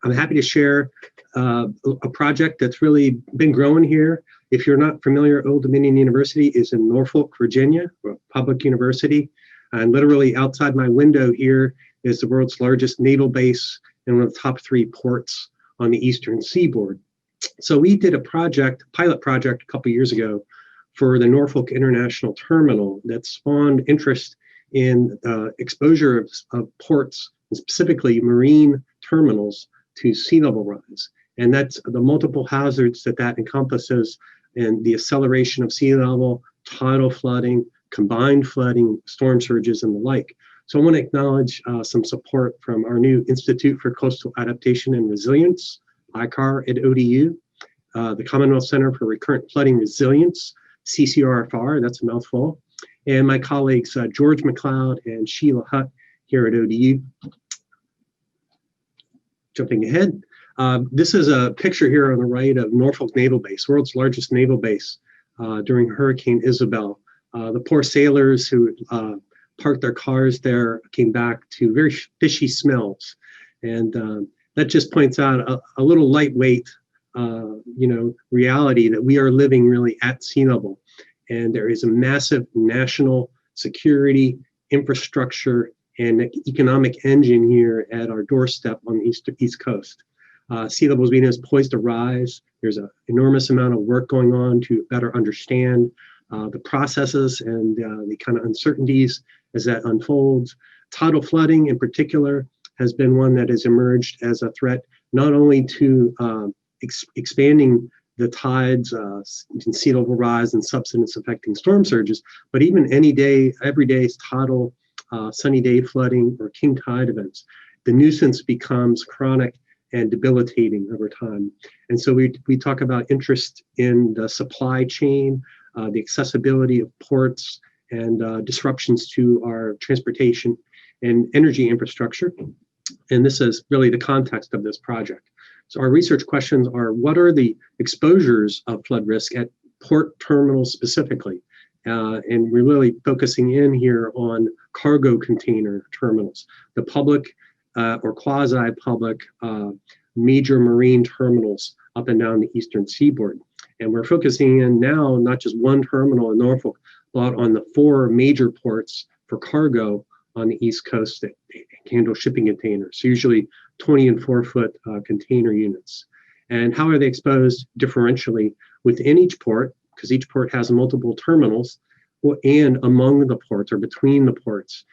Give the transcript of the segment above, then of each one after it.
I'm happy to share a project that's really been growing here. If you're not familiar, Old Dominion University is in Norfolk, Virginia, a public university. And literally outside my window here is the world's largest naval base and one of the top 3 ports on the eastern seaboard. So we did a pilot project a couple of years ago for the Norfolk International Terminal that spawned interest in exposure of ports, and specifically marine terminals, to sea level rise. And that's the multiple hazards that encompasses, and the acceleration of sea level, tidal flooding, combined flooding, storm surges, and the like. So I want to acknowledge some support from our new Institute for Coastal Adaptation and Resilience, ICAR at ODU, the Commonwealth Center for Recurrent Flooding Resilience, CCRFR, that's a mouthful, and my colleagues George McLeod and Sheila Hutt here at ODU. Jumping ahead, this is a picture here on the right of Norfolk Naval Base, world's largest naval base during Hurricane Isabel. The poor sailors who parked their cars there came back to very fishy smells, and that just points out a little lightweight reality that we are living really at sea level, and there is a massive national security, infrastructure, and economic engine here at our doorstep on the East Coast. Sea level, as we know, is poised to rise. There's an enormous amount of work going on to better understand the processes and the kind of uncertainties as that unfolds. Tidal flooding in particular has been one that has emerged as a threat, not only to expanding the tides and sea level rise and subsidence affecting storm surges, but even every day's tidal sunny day flooding or king tide events. The nuisance becomes chronic and debilitating over time. And so we talk about interest in the supply chain, the accessibility of ports, and disruptions to our transportation and energy infrastructure. And this is really the context of this project. So our research questions are, what are the exposures of flood risk at port terminals specifically? And we're really focusing in here on cargo container terminals, the public or quasi-public major marine terminals up and down the eastern seaboard. And we're focusing in now, not just one terminal in Norfolk, but on the 4 major ports for cargo on the East Coast that handle shipping containers, so usually 20 and 4-foot container units. And how are they exposed differentially within each port? Because each port has multiple terminals, and among the ports or between the ports,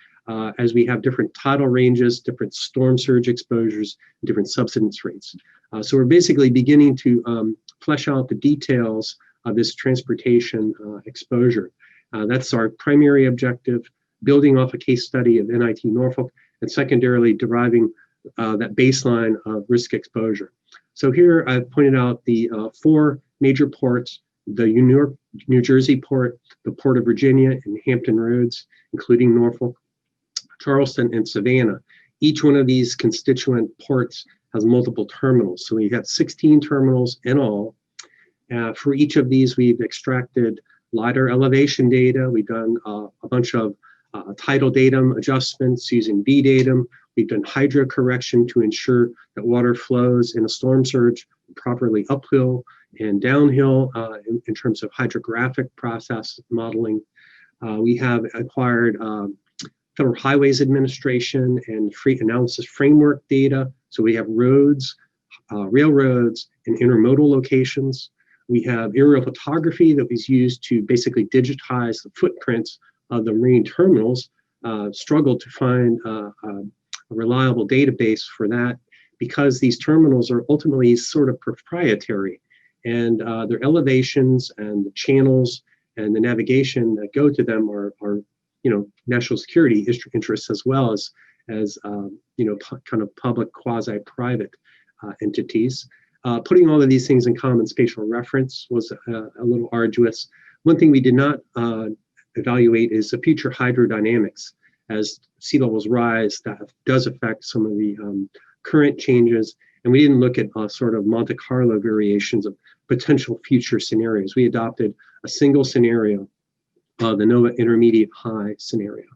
as we have different tidal ranges, different storm surge exposures, different subsidence rates. So we're basically beginning to flesh out the details of this transportation exposure. That's our primary objective, building off a case study of NIT Norfolk, and secondarily deriving that baseline of risk exposure. So here I've pointed out the 4 major ports: the New Jersey port, the Port of Virginia, and Hampton Roads, including Norfolk, Charleston, and Savannah. Each one of these constituent ports has multiple terminals. So we have 16 terminals in all. For each of these, we've extracted LiDAR elevation data. We've done a bunch of tidal datum adjustments using V datum. We've done hydro correction to ensure that water flows in a storm surge properly uphill and downhill in terms of hydrographic process modeling. We have acquired Federal Highways Administration and free analysis framework data. So we have roads, railroads, and intermodal locations. We have aerial photography that was used to basically digitize the footprints of the marine terminals. Struggled to find a reliable database for that because these terminals are ultimately sort of proprietary, and their elevations and the channels and the navigation that go to them are national security interests, as well as kind of public quasi-private entities. Putting all of these things in common spatial reference was a little arduous. One thing we did not evaluate is the future hydrodynamics. As sea levels rise, that does affect some of the current changes, and we didn't look at sort of Monte Carlo variations of potential future scenarios. We adopted a single scenario, the NOAA intermediate high scenario.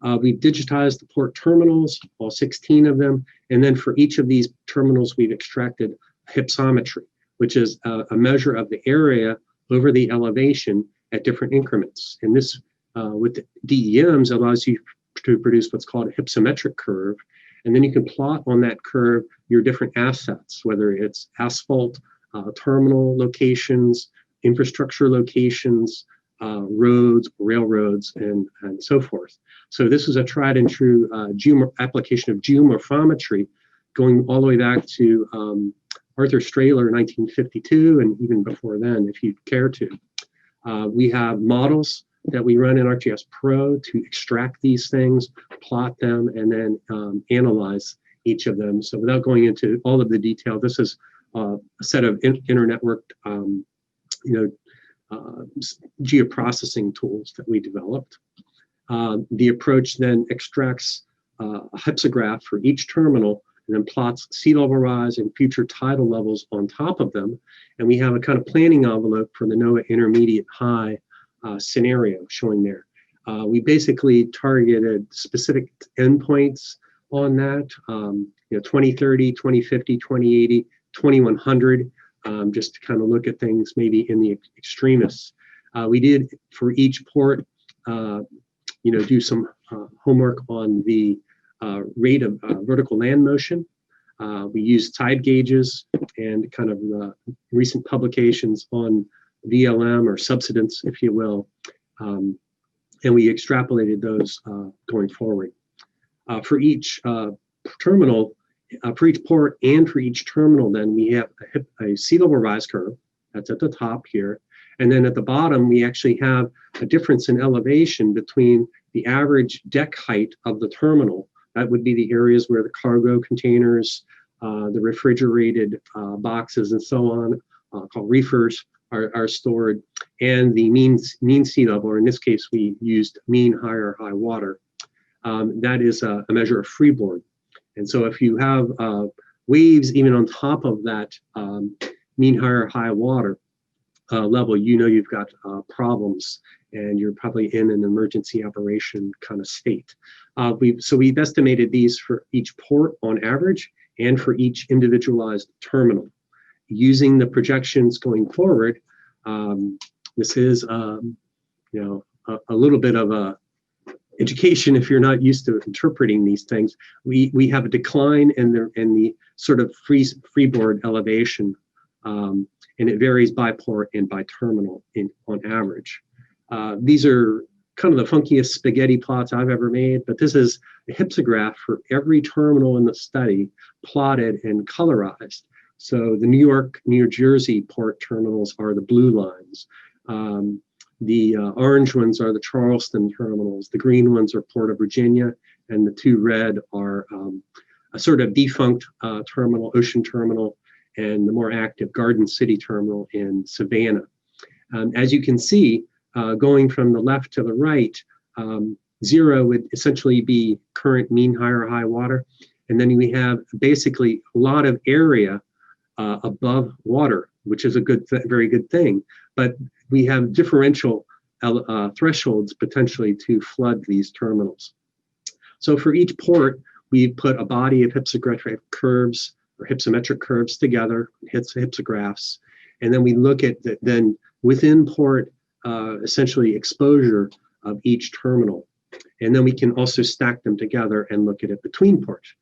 We've digitized the port terminals, all 16 of them, and then for each of these terminals, we've extracted hypsometry, which is a measure of the area over the elevation at different increments. And this, with the DEMs, allows you to produce what's called a hypsometric curve. And then you can plot on that curve your different assets, whether it's asphalt, terminal locations, infrastructure locations, roads, railroads, and so forth. So this is a tried and true application of geomorphometry going all the way back to Arthur Strehler in 1952 and even before then, if you care to. We have models that we run in ArcGIS Pro to extract these things, plot them, and then analyze each of them. So without going into all of the detail, this is a set of internetworked geoprocessing tools that we developed. The approach then extracts a hypsograph for each terminal and then plots sea level rise and future tidal levels on top of them. And we have a kind of planning envelope for the NOAA intermediate high scenario showing there. We basically targeted specific endpoints on that, 2030, 2050, 2080, 2100, just to kind of look at things maybe in the extremists. We did for each port, do some homework on the rate of vertical land motion. We used tide gauges and kind of recent publications on VLM or subsidence, if you will, and we extrapolated those going forward. For each terminal, for each port and for each terminal, then we have a sea level rise curve that's at the top here. And then at the bottom, we actually have a difference in elevation between the average deck height of the terminal. That would be the areas where the cargo containers, the refrigerated boxes and so on, called reefers, are stored, and the mean sea level, or in this case, we used mean higher high water. That is a measure of freeboard. And so if you have waves even on top of that mean higher high water level, you've got problems and you're probably in an emergency operation kind of state. We've estimated these for each port on average and for each individualized terminal. Using the projections going forward, this is a little bit of a education if you're not used to interpreting these things. We have a decline in the sort of freeboard elevation, and it varies by port and by terminal on average. These are kind of the funkiest spaghetti plots I've ever made, but this is a hypsograph for every terminal in the study plotted and colorized. So the New York, New Jersey port terminals are the blue lines. The orange ones are the Charleston terminals. The green ones are Port of Virginia, and the two red are a sort of defunct terminal, ocean terminal, and the more active Garden City terminal in Savannah. As you can see, going from the left to the right, 0 would essentially be current mean higher high water. And then we have basically a lot of area above water, which is a very good thing. But we have differential thresholds potentially to flood these terminals. So for each port, we put a body of hypsographic curves or hypsometric curves together, hypsographs, and then we look at then within port essentially exposure of each terminal. And then we can also stack them together and look at it between ports.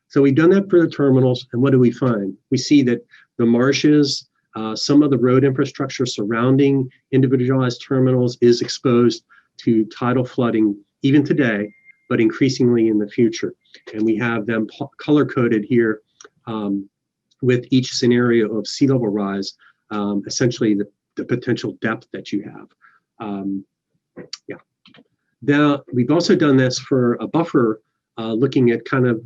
So we've done that for the terminals, and what do we find? We see that the marshes, some of the road infrastructure surrounding individualized terminals is exposed to tidal flooding even today, but increasingly in the future. And we have them color-coded here with each scenario of sea level rise, essentially the potential depth that you have. Now, we've also done this for a buffer, looking at kind of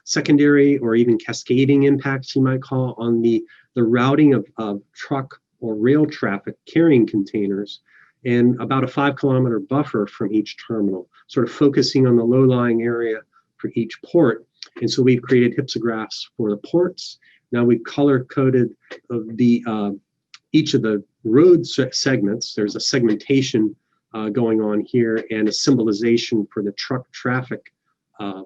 secondary or even cascading impacts, you might call, on the routing of truck or rail traffic carrying containers, and about a 5-kilometer buffer from each terminal, sort of focusing on the low-lying area for each port. And so we've created hypsographs for the ports. Now we've color-coded each of the road segments. There's a segmentation going on here, and a symbolization for the truck traffic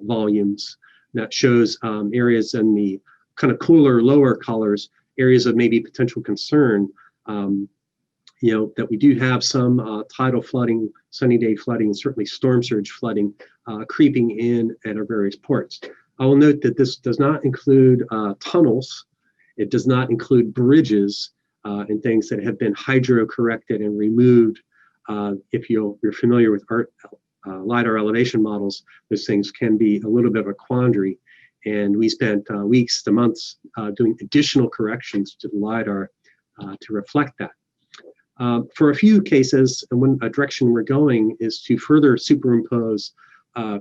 volumes that shows areas in the kind of cooler, lower colors, areas of maybe potential concern. That we do have some tidal flooding, sunny day flooding, and certainly storm surge flooding creeping in at our various ports. I will note that this does not include tunnels. It does not include bridges and things that have been hydro-corrected and removed. If you're familiar with LiDAR elevation models, those things can be a little bit of a quandary. And we spent weeks to months doing additional corrections to the LiDAR to reflect that. For a few cases, and one direction we're going is to further superimpose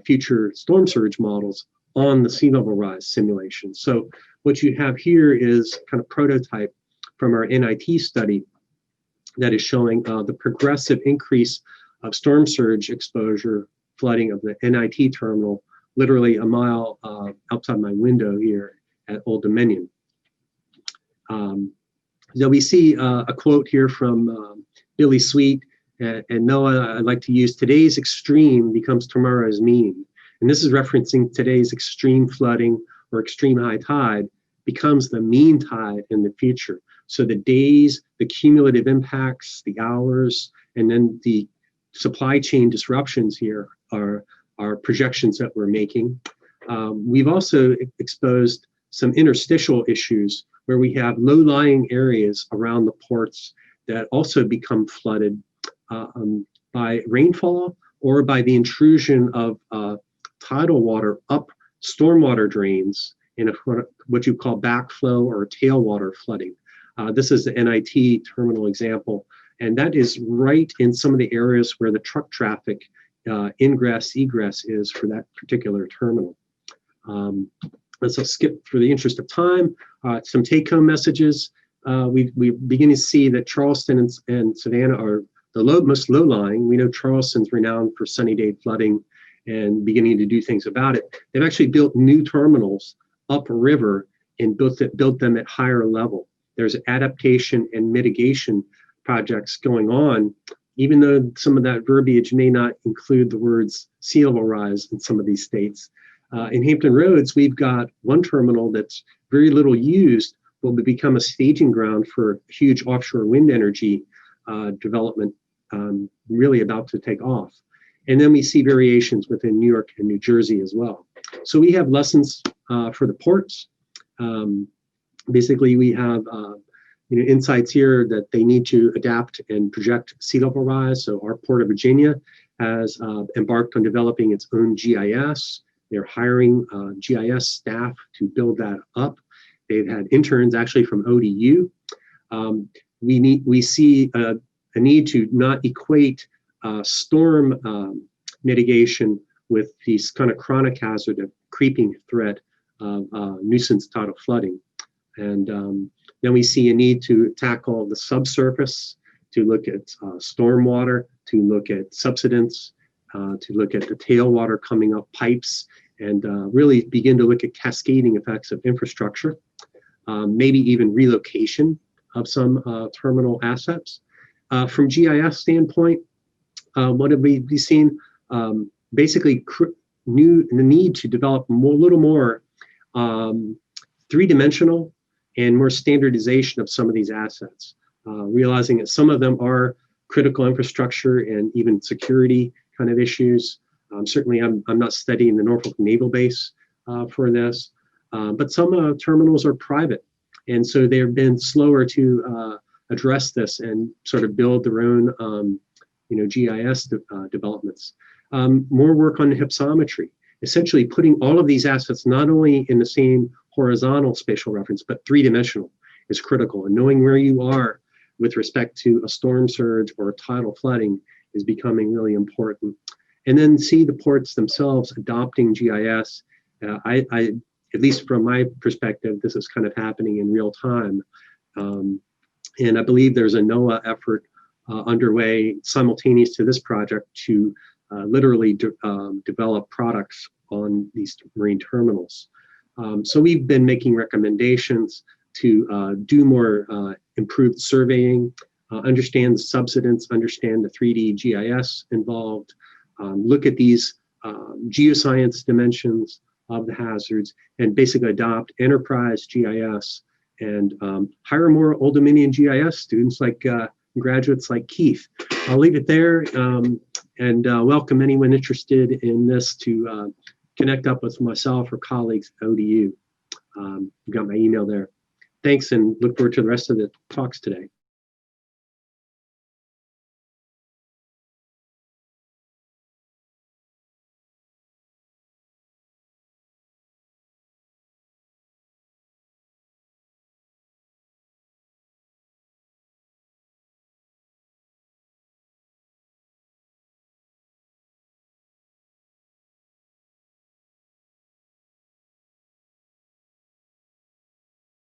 future storm surge models on the sea level rise simulation. So what you have here is kind of prototype from our NIT study that is showing the progressive increase of storm surge exposure flooding of the NIT terminal, literally a mile outside my window here at Old Dominion. So we see a quote here from Billy Sweet and Noah. I'd like to use today's extreme becomes tomorrow's mean. And this is referencing today's extreme flooding or extreme high tide becomes the mean tide in the future. So the days, the cumulative impacts, the hours, and then the supply chain disruptions here are projections that we're making. We've also exposed some interstitial issues where we have low-lying areas around the ports that also become flooded by rainfall or by the intrusion of tidal water up stormwater drains in what you call backflow or tailwater flooding. This is the NIT terminal example, and that is right in some of the areas where the truck traffic ingress, egress is for that particular terminal. Let's skip for the interest of time. Some take-home messages. We begin to see that Charleston and Savannah are the most low-lying. We know Charleston's renowned for sunny day flooding and beginning to do things about it. They've actually built new terminals upriver and built them at higher level. There's adaptation and mitigation projects going on, even though some of that verbiage may not include the words sea level rise in some of these states. In Hampton Roads, we've got one terminal that's very little used, will become a staging ground for huge offshore wind energy development, really about to take off. And then we see variations within New York and New Jersey as well. So we have lessons for the ports. Basically, we have insights here that they need to adapt and project sea level rise. So our Port of Virginia has embarked on developing its own GIS. They're hiring GIS staff to build that up. They've had interns actually from ODU. We see a need to not equate storm mitigation with these kind of chronic hazard of creeping threat of nuisance tidal flooding. And then we see a need to tackle the subsurface, to look at stormwater, to look at subsidence, to look at the tailwater coming up pipes, and really begin to look at cascading effects of infrastructure, maybe even relocation of some terminal assets. From GIS standpoint, what have we seen? Basically, the need to develop a little more three-dimensional and more standardization of some of these assets, realizing that some of them are critical infrastructure and even security kind of issues. Certainly, I'm not studying the Norfolk Naval Base for this, but some terminals are private, and so they've been slower to address this and sort of build their own, GIS developments. More work on hypsometry, essentially putting all of these assets not only in the same horizontal spatial reference, but three-dimensional is critical. And knowing where you are with respect to a storm surge or tidal flooding is becoming really important. And then see the ports themselves adopting GIS. I at least from my perspective, this is kind of happening in real time. And I believe there's a NOAA effort underway simultaneous to this project to literally develop products on these marine terminals. So we've been making recommendations to do more improved surveying, understand the subsidence, understand the 3D GIS involved, look at these geoscience dimensions of the hazards, and basically adopt enterprise GIS and hire more Old Dominion GIS students like graduates like Keith. I'll leave it there and welcome anyone interested in this to connect up with myself or colleagues at ODU. Got my email there. Thanks, and look forward to the rest of the talks today.